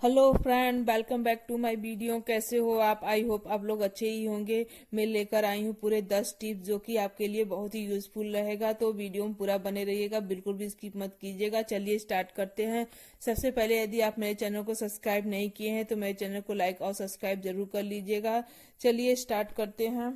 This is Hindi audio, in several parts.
Hello friend, welcome back to my video. कैसे हो आप? आई होप आप लोग अच्छे ही होंगे। मैं लेकर आई हूँ पूरे 10 टिप्स जो कि आपके लिए बहुत ही यूजफुल रहेगा, तो वीडियो में पूरा बने रहिएगा, बिल्कुल भी स्किप मत कीजिएगा। चलिए स्टार्ट करते हैं। सबसे पहले यदि आप मेरे चैनल को सब्सक्राइब नहीं किए हैं तो मेरे चैनल को लाइक और सब्सक्राइब जरूर कर लीजिएगा। चलिए स्टार्ट करते हैं।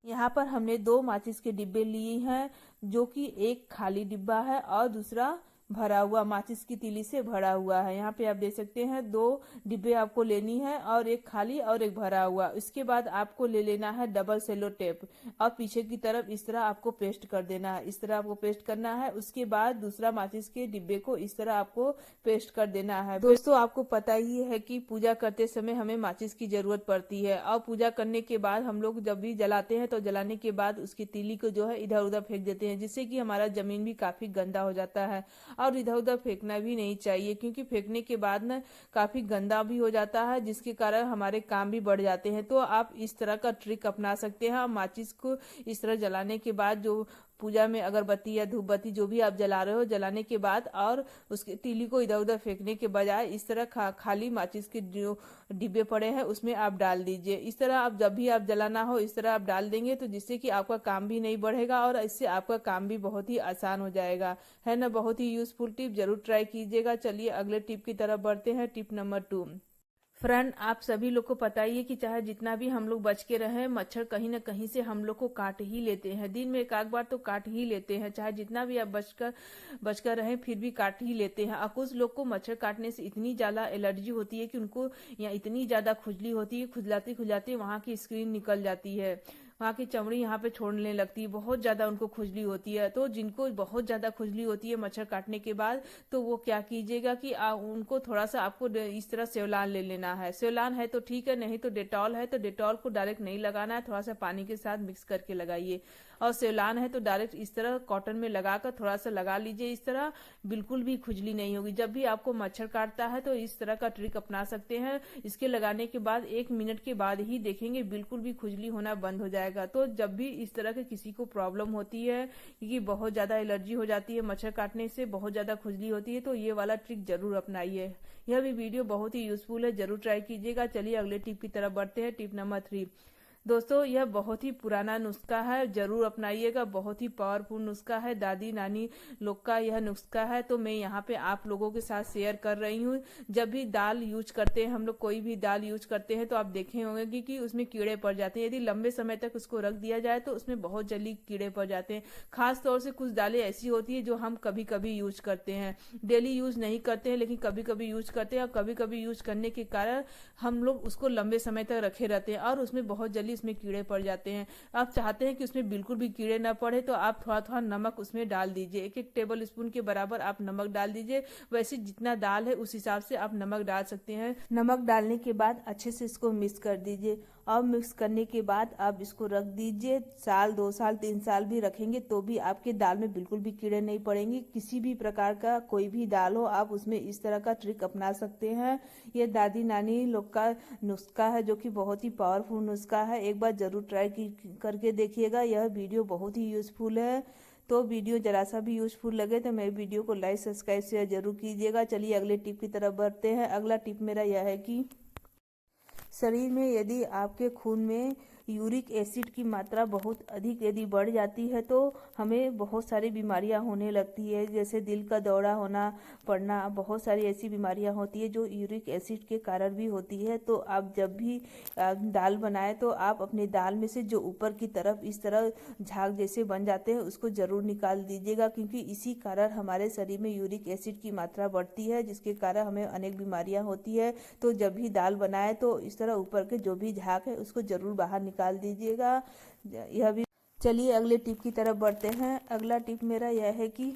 यहाँ पर हमने दो माचिस के डिब्बे लिए हैं, जो कि एक खाली डिब्बा है और दूसरा भरा हुआ माचिस की तीली से भरा हुआ है। यहाँ पे आप देख सकते हैं दो डिब्बे आपको लेनी है, और एक खाली और एक भरा हुआ। इसके बाद आपको ले लेना है डबल सेलो टेप और पीछे की तरफ इस तरह आपको पेस्ट कर देना है। इस तरह आपको पेस्ट करना है। उसके बाद दूसरा माचिस के डिब्बे को इस तरह आपको पेस्ट कर देना है। दोस्तों, आपको पता ही है कि पूजा करते समय हमें माचिस की जरूरत पड़ती है, और पूजा करने के बाद हम लोग जब भी जलाते हैं तो जलाने के बाद उसकी तीली को जो है इधर उधर फेंक देते हैं, जिससे कि हमारा जमीन भी काफी गंदा हो जाता है। और इधर उधर फेंकना भी नहीं चाहिए, क्योंकि फेंकने के बाद ना काफी गंदा भी हो जाता है, जिसके कारण हमारे काम भी बढ़ जाते हैं। तो आप इस तरह का ट्रिक अपना सकते हैं। माचिस को इस तरह जलाने के बाद, जो पूजा में अगरबत्ती या धूप बत्ती जो भी आप जला रहे हो, जलाने के बाद और उसकी तीली को इधर उधर फेंकने के बजाय इस तरह खाली माचिस के जो डिब्बे पड़े हैं उसमें आप डाल दीजिए। इस तरह आप जब भी आप जलाना हो इस तरह आप डाल देंगे, तो जिससे कि आपका काम भी नहीं बढ़ेगा और इससे आपका काम भी बहुत ही आसान हो जाएगा। है ना? बहुत ही यूजफुल टिप, जरूर ट्राई कीजिएगा। चलिए अगले टिप की तरफ बढ़ते हैं। Tip number 2। फ्रेंड, आप सभी लोग को पता ही है कि चाहे जितना भी हम लोग बच के रहें, मच्छर कहीं ना कहीं से हम लोग को काट ही लेते हैं। दिन में एक आध बार तो काट ही लेते हैं। चाहे जितना भी आप बचकर रहें फिर भी काट ही लेते हैं। और कुछ लोग को मच्छर काटने से इतनी ज्यादा एलर्जी होती है कि उनको यहाँ इतनी ज्यादा खुजली होती है, खुजलाते खुजलाते वहां की स्किन निकल जाती है, वहां की चमड़ी यहाँ पे छोड़ने लगती है, बहुत ज्यादा उनको खुजली होती है। तो जिनको बहुत ज्यादा खुजली होती है मच्छर काटने के बाद, तो वो क्या कीजिएगा कि उनको थोड़ा सा आपको इस तरह सेवलान ले लेना है। सेवलान है तो ठीक है, नहीं तो डेटॉल है तो डेटॉल को डायरेक्ट नहीं लगाना है, थोड़ा सा पानी के साथ मिक्स करके लगाइए। और सेवलान है तो डायरेक्ट इस तरह कॉटन में लगाकर थोड़ा सा लगा लीजिए। इस तरह बिल्कुल भी खुजली नहीं होगी। जब भी आपको मच्छर काटता है तो इस तरह का ट्रिक अपना सकते हैं। इसके लगाने के बाद 1 मिनट के बाद ही देखेंगे बिल्कुल भी खुजली होना बंद हो जाएगा। तो जब भी इस तरह के किसी को प्रॉब्लम होती है, क्योंकि बहुत ज्यादा एलर्जी हो जाती है मच्छर काटने से, बहुत ज्यादा खुजली होती है, तो ये वाला ट्रिक जरूर अपनाइए। यह भी वीडियो बहुत ही यूजफुल है, जरूर ट्राई कीजिएगा। चलिए अगले टिप की तरफ बढ़ते हैं। Tip number 3। दोस्तों, यह बहुत ही पुराना नुस्खा है, जरूर अपनाइएगा। बहुत ही पावरफुल नुस्खा है, दादी नानी लोग का यह नुस्खा है, तो मैं यहाँ पे आप लोगों के साथ शेयर कर रही हूँ। जब भी दाल यूज करते हैं हम लोग, कोई भी दाल यूज करते हैं, तो आप देखे होंगे कि उसमें कीड़े पड़ जाते हैं। यदि लंबे समय तक उसको रख दिया जाए तो उसमें बहुत जल्दी कीड़े पड़ जाते हैं। खास तौर से कुछ दालें ऐसी होती है जो हम कभी कभी यूज करते हैं, डेली यूज नहीं करते हैं, लेकिन कभी कभी यूज करते हैं। और कभी कभी यूज करने के कारण हम लोग उसको लंबे समय तक रखे रहते हैं और उसमें बहुत जल्दी इसमें कीड़े पड़ जाते हैं। आप चाहते हैं कि उसमें बिल्कुल भी कीड़े ना पड़े, तो आप थोड़ा थोड़ा नमक उसमें डाल दीजिए। 1-1 टेबल स्पून के बराबर आप नमक डाल दीजिए। वैसे जितना दाल है उस हिसाब से आप नमक डाल सकते हैं। नमक डालने के बाद अच्छे से इसको मिक्स कर दीजिए, और मिक्स करने के बाद आप इसको रख दीजिए। साल 2 साल 3 साल भी रखेंगे तो भी आपके दाल में बिल्कुल भी कीड़े नहीं पड़ेंगे। किसी भी प्रकार का कोई भी दाल हो, आप उसमें इस तरह का ट्रिक अपना सकते हैं। ये दादी नानी लोग का नुस्खा है, जो कि बहुत ही पावरफुल नुस्खा है। एक बार जरूर ट्राई करके देखिएगा। यह वीडियो बहुत ही यूजफुल है। तो वीडियो जरा सा भी यूजफुल लगे तो मेरे वीडियो को लाइक सब्सक्राइब शेयर जरूर कीजिएगा। चलिए अगले टिप की तरफ बढ़ते हैं। अगला टिप मेरा यह है कि शरीर में यदि आपके खून में यूरिक एसिड की मात्रा बहुत अधिक यदि बढ़ जाती है, तो हमें बहुत सारी बीमारियां होने लगती है, जैसे दिल का दौरा होना पड़ना। बहुत सारी ऐसी बीमारियां होती है जो यूरिक एसिड के कारण भी होती है। तो आप जब भी दाल बनाए तो आप अपने दाल में से जो ऊपर की तरफ इस तरह झाग जैसे बन जाते हैं उसको जरूर निकाल दीजिएगा, क्योंकि इसी कारण हमारे शरीर में यूरिक एसिड की मात्रा बढ़ती है, जिसके कारण हमें अनेक बीमारियां होती है। तो जब भी दाल बनाए तो इस तरह ऊपर के जो भी झाग है उसको जरूर बाहर निकाल दीजिएगा। यह भी। चलिए अगले टिप की तरफ बढ़ते हैं। अगला टिप मेरा यह है कि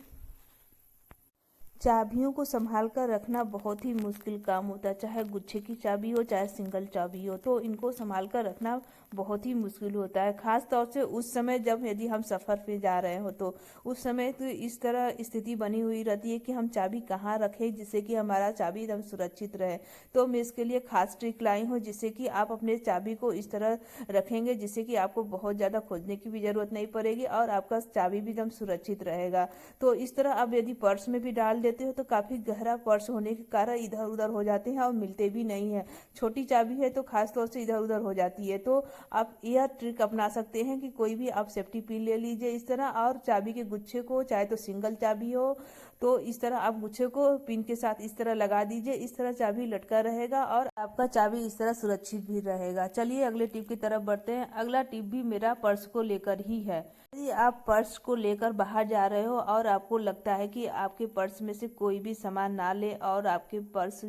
चाबियों को संभाल कर रखना बहुत ही मुश्किल काम होता है। चाहे गुच्छे की चाबी हो चाहे सिंगल चाबी हो, तो इनको संभाल कर रखना बहुत ही मुश्किल होता है। खास तौर से उस समय जब यदि हम सफर पे जा रहे हो, तो उस समय तो इस तरह स्थिति बनी हुई रहती है कि हम चाबी कहाँ रखें जिससे कि हमारा चाबी एकदम सुरक्षित रहे। तो मैं इसके लिए खास ट्रिक लाई हूँ, जिससे कि आप अपने चाबी को इस तरह रखेंगे जिससे कि आपको बहुत ज्यादा खोजने की भी जरूरत नहीं पड़ेगी और आपका चाबी भी एकदम सुरक्षित रहेगा। तो इस तरह आप यदि पर्स में भी डाल लेते हो तो काफी गहरा पर्स होने के कारण इधर उधर हो जाते हैं और मिलते भी नहीं है। छोटी चाबी है तो खास तौर से इधर उधर हो जाती है। तो आप यह ट्रिक अपना सकते हैं कि कोई भी आप सेफ्टी पिन ले लीजिए इस तरह, और चाबी के गुच्छे को, चाहे तो सिंगल चाबी हो तो इस तरह आप गुच्छे को पिन के साथ इस तरह लगा दीजिए। इस तरह चाबी लटका रहेगा और आपका चाबी इस तरह सुरक्षित भी रहेगा। चलिए अगले टिप की तरफ बढ़ते हैं। अगला टिप भी मेरा पर्स को लेकर ही है। यदि आप पर्स को लेकर बाहर जा रहे हो और आपको लगता है कि आपके पर्स में से कोई भी सामान ना ले और आपके पर्स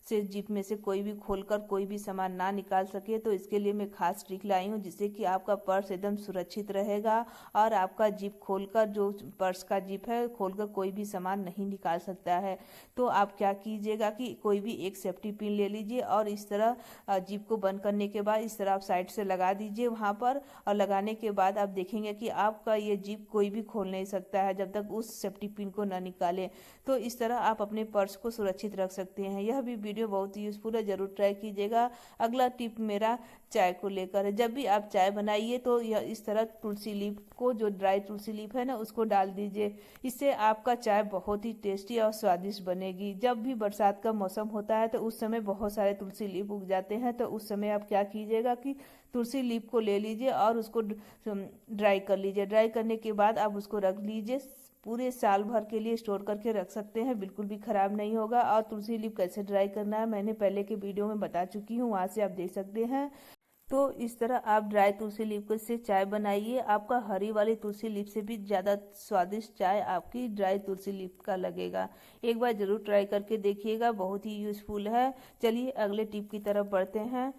से जिप में से कोई भी खोलकर कोई भी सामान ना निकाल सके, तो इसके लिए मैं खास ट्रिक लाई हूँ जिससे कि आपका पर्स एकदम सुरक्षित रहेगा और आपका जिप खोलकर, जो पर्स का जिप है खोलकर कोई भी सामान नहीं निकाल सकता है। तो आप क्या कीजिएगा कि कोई भी एक सेफ्टी पिन ले लीजिए और इस तरह जिप को बंद करने के बाद इस तरह आप साइड से लगा दीजिए वहां पर, और लगाने के बाद आप देखेंगे कि आपका ये जिप कोई भी खोल नहीं सकता है जब तक उस सेफ्टी पिन को न निकाले। तो इस तरह आप अपने पर्स को सुरक्षित रख सकते हैं। यह भी वीडियो बहुत ही यूजफुल है, जरूर ट्राई कीजिएगा। अगला टिप मेरा चाय को लेकर है। जब भी आप चाय बनाइए तो यह इस तरह तुलसी लीफ को, जो ड्राई तुलसी लीफ है ना, उसको डाल दीजिए। इससे आपका चाय बहुत ही टेस्टी और स्वादिष्ट बनेगी। जब भी बरसात का मौसम होता है तो उस समय बहुत सारे तुलसी लीफ उग जाते हैं, तो उस समय आप क्या कीजिएगा कि तुलसी लीफ को ले लीजिए और उसको ड्राई कर लीजिए। ड्राई करने के बाद आप उसको रख लीजिए, पूरे साल भर के लिए स्टोर करके रख सकते हैं, बिल्कुल भी खराब नहीं होगा। और तुलसी लीफ कैसे ड्राई करना है मैंने पहले के वीडियो में बता चुकी हूँ, वहां से आप देख सकते हैं। तो इस तरह आप ड्राई तुलसी लीफ से चाय बनाइए। आपका हरी वाली तुलसी लीफ से भी ज़्यादा स्वादिष्ट चाय आपकी ड्राई तुलसी लीफ का लगेगा। एक बार जरूर ट्राई करके देखिएगा, बहुत ही यूजफुल है। चलिए अगले टिप की तरफ बढ़ते हैं।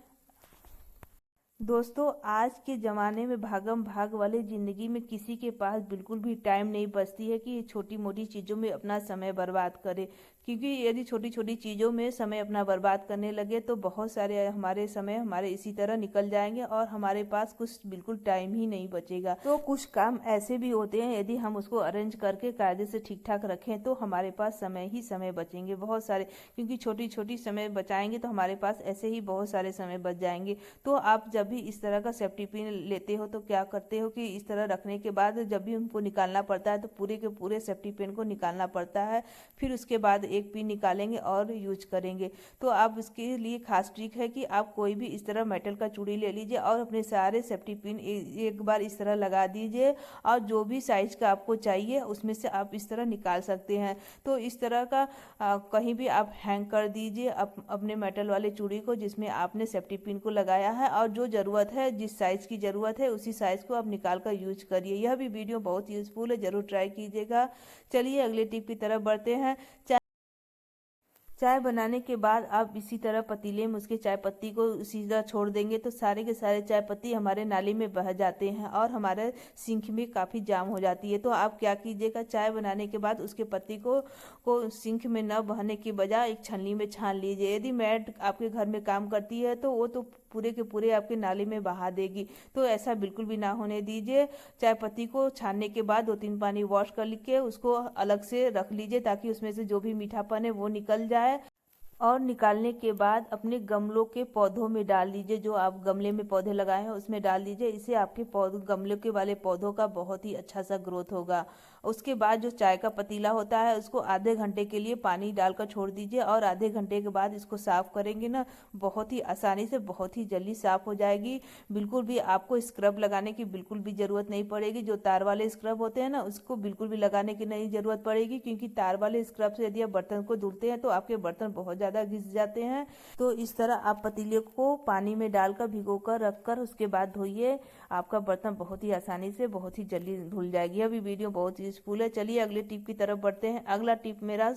दोस्तों, आज के ज़माने में भागम भाग वाली ज़िंदगी में किसी के पास बिल्कुल भी टाइम नहीं बचती है कि छोटी मोटी चीज़ों में अपना समय बर्बाद करे। क्योंकि यदि छोटी छोटी चीज़ों में समय अपना बर्बाद करने लगे तो बहुत सारे हमारे समय हमारे इसी तरह निकल जाएंगे और हमारे पास कुछ बिल्कुल टाइम ही नहीं बचेगा। तो कुछ काम ऐसे भी होते हैं, यदि हम उसको अरेंज करके कायदे से ठीक ठाक रखें तो हमारे पास समय ही समय बचेंगे बहुत सारे। क्योंकि छोटी छोटी समय बचाएंगे तो हमारे पास ऐसे ही बहुत सारे समय बच जाएंगे। तो आप जब भी इस तरह का सेफ्टी पिन लेते हो तो क्या करते हो कि इस तरह रखने के बाद जब भी उनको निकालना पड़ता है तो पूरे के पूरे सेफ्टी पिन को निकालना पड़ता है। फिर उसके बाद एक पिन निकालेंगे और यूज करेंगे। तो आप इसके लिए खास ट्रिक है कि आप कोई भी इस तरह मेटल का चूड़ी ले लीजिए और अपने सारे सेफ्टी पिन एक बार इस तरह लगा दीजिए, और जो भी साइज का आपको चाहिए उसमें से आप इस तरह निकाल सकते हैं। तो इस तरह का कहीं भी आप हैंग कर दीजिए अपने मेटल वाले चूड़ी को जिसमें आपने सेफ्टी पिन को लगाया है, और जो जरूरत है, जिस साइज की जरूरत है उसी साइज को आप निकाल कर यूज करिए। यह भी वीडियो बहुत यूजफुल है, जरूर ट्राई कीजिएगा। चलिए अगले टिप की तरफ बढ़ते हैं। चाय बनाने के बाद आप इसी तरह पतीले में उसके चाय पत्ती को सीधा छोड़ देंगे तो सारे के सारे चाय पत्ती हमारे नाली में बह जाते हैं और हमारे सिंक में काफ़ी जाम हो जाती है। तो आप क्या कीजिएगा, चाय बनाने के बाद उसके पत्ती को सिंक में न बहने की बजाय एक छन्नी में छान लीजिए। यदि मैट आपके घर में काम करती है तो वो तो पूरे के पूरे आपके नाली में बहा देगी, तो ऐसा बिल्कुल भी ना होने दीजिए। चाय पत्ती को छानने के बाद 2-3 पानी वॉश कर के उसको अलग से रख लीजिए ताकि उसमें से जो भी मीठापन है वो निकल जाए। और निकालने के बाद अपने गमलों के पौधों में डाल दीजिए। जो आप गमले में पौधे लगाए हैं उसमें डाल दीजिए। इससे आपके गमले के वाले पौधों का बहुत ही अच्छा सा ग्रोथ होगा। उसके बाद जो चाय का पतीला होता है उसको आधे घंटे के लिए पानी डालकर छोड़ दीजिए, और आधे घंटे के बाद इसको साफ करेंगे ना, बहुत ही आसानी से बहुत ही जल्दी साफ हो जाएगी। बिल्कुल भी आपको स्क्रब लगाने की बिल्कुल भी जरूरत नहीं पड़ेगी। जो तार वाले स्क्रब होते हैं ना, उसको बिल्कुल भी लगाने की नहीं जरूरत पड़ेगी, क्योंकि तार वाले स्क्रब से यदि आप बर्तन को धुलते हैं तो आपके बर्तन बहुत ज्यादा घिस जाते हैं। तो इस तरह आप पतीले को पानी में डालकर भिगोकर रखकर उसके बाद धोइए, आपका बर्तन बहुत ही आसानी से बहुत ही जल्दी धुल जाएगी। अभी वीडियो बहुत यूजफुल है। चलिए अगले टिप की तरफ बढ़ते हैं। अगला टिप मेरा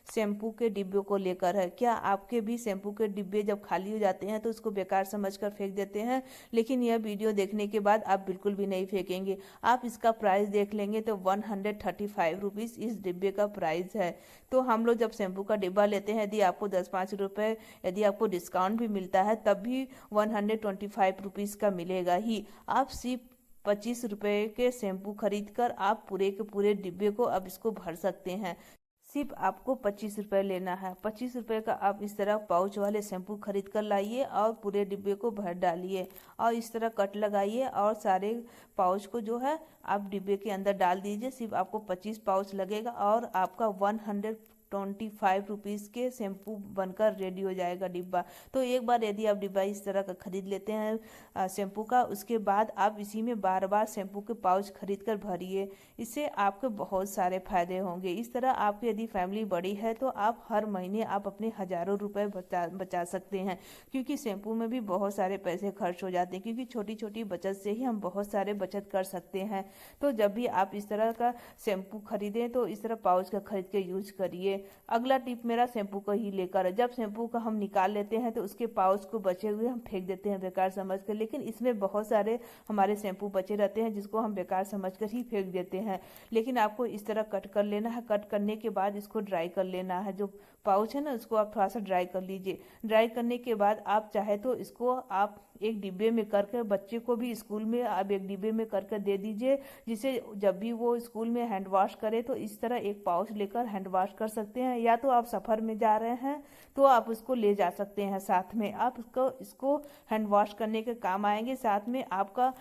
शैम्पू के डिब्बे को लेकर है। क्या आपके भी शैम्पू के डिब्बे जब खाली हो जाते हैं तो उसको बेकार समझकर फेंक देते हैं? लेकिन यह वीडियो देखने के बाद आप बिल्कुल भी नहीं फेंकेंगे। आप इसका प्राइस देख लेंगे तो 135 रुपीज इस डिब्बे का प्राइस है। तो हम लोग जब शैम्पू का डिब्बा लेते हैं, यदि आपको 10-5 रुपए यदि आपको डिस्काउंट भी मिलता है तब भी 125 रुपीज का मिलेगा ही। आप सिर्फ 25 रुपए के शैम्पू खरीद कर आप पूरे के पूरे डिब्बे को अब इसको भर सकते हैं। सिर्फ आपको 25 रुपये लेना है। 25 रुपये का आप इस तरह पाउच वाले शैम्पू खरीद कर लाइए और पूरे डिब्बे को भर डालिए और इस तरह कट लगाइए और सारे पाउच को जो है आप डिब्बे के अंदर डाल दीजिए। सिर्फ आपको 25 पाउच लगेगा और आपका 125 रुपीज़ के शैम्पू बनकर रेडी हो जाएगा डिब्बा। तो एक बार यदि आप डिब्बा इस तरह का खरीद लेते हैं शैम्पू का, उसके बाद आप इसी में बार बार शैम्पू के पाउच खरीद कर भरिए। इससे आपके बहुत सारे फायदे होंगे। इस तरह आपकी यदि फैमिली बड़ी है तो आप हर महीने आप अपने हजारों रुपए बचा सकते हैं, क्योंकि शैम्पू में भी बहुत सारे पैसे खर्च हो जाते हैं, क्योंकि छोटी छोटी बचत से ही हम बहुत सारे बचत कर सकते हैं। तो जब भी आप इस तरह का शैम्पू खरीदें तो इस तरह पाउच का खरीद के यूज करिए। अगला टिप मेरा शैम्पू को ही लेकर है। जब शैम्पू का हम निकाल लेते हैं तो उसके पाउच को बचे हुए हम फेंक देते हैं बेकार समझकर, लेकिन इसमें बहुत सारे हमारे शैम्पू बचे रहते हैं जिसको हम बेकार समझकर ही फेंक देते हैं। लेकिन आपको इस तरह कट कर लेना है। कट करने के बाद इसको ड्राई कर लेना है। जो पाउच है ना उसको आप थोड़ा सा ड्राई कर लीजिए। ड्राई करने के बाद आप चाहे तो इसको आप एक डिब्बे में करके बच्चे को भी स्कूल में आप एक डिब्बे में करके दे दीजिए, जिसे जब भी वो स्कूल में हैंड वॉश करे तो इस तरह एक पाउच लेकर हैंड वॉश कर सकते हैं। या तो आप सफ़र में जा रहे हैं तो आप उसको ले जा सकते हैं साथ में। आप इसको हैंड वॉश करने के काम आएंगे। साथ में आपका